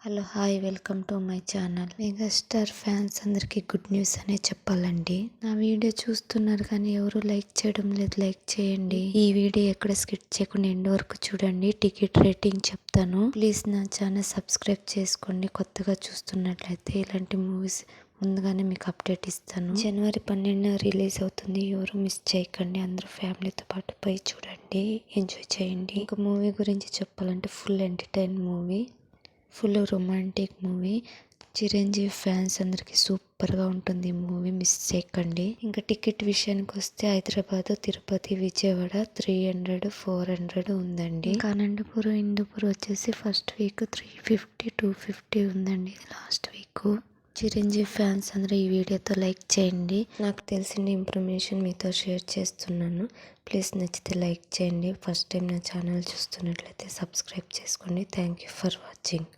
Hello hi welcome to my channel. Megastar fans అందరికీ good news అనే చెప్పాలండి. నా వీడియో చూస్తున్నారు కానీ ఎవరు లైక్ చేయడం లేదు. లైక్ చేయండి. ఈ వీడియో ఎక్కడ స్కిప్ చేయకుండా ఎండ్ వరకు చూడండి. టికెట్ రేటింగ్ చెప్తాను. ప్లీజ్ నా ఛానల్ సబ్స్క్రైబ్ చేసుకోండి. కొత్తగా చూస్తున్నట్లయితే ఇలాంటి మూవీస్ ముందుగానే మీకు అప్డేట్ ఇస్తాను. జనవరి 12 రిలీజ్ అవుతుంది. ఎవరు మిస్ చేయకండి. అందరూ ఫ్యామిలీతో పాటు పోయి చూడండి, ఎంజాయ్ చేయండి. ఇంకా మూవీ గురించి చెప్పాలంటే full entertain movie, full romantic movie. Chiranjeevi fans అందరికి సూపర్గా ఉంటుంది ఈ మూవీ, మిస్ చేయకండి. ఇంకా టికెట్ విషయానికి వస్తే హైదరాబాద్, తిరుపతి, విజయవాడ 300, 400 ఉందండి. ఇంకా అనంతపురం, హిందూపూర్ వచ్చేసి ఫస్ట్ వీక్ 350, 250 ఉందండి. Last week. చిరంజీవి ఫ్యాన్స్ అందరూ ఈ వీడియోతో లైక్ చేయండి. నాకు తెలిసిన ఇన్ఫర్మేషన్ మీతో షేర్ చేస్తున్నాను. ప్లీజ్ నచ్చితే లైక్ చేయండి. ఫస్ట్ టైం నా ఛానల్ చూస్తున్నట్లయితే సబ్స్క్రైబ్ చేసుకోండి. Thank you for watching.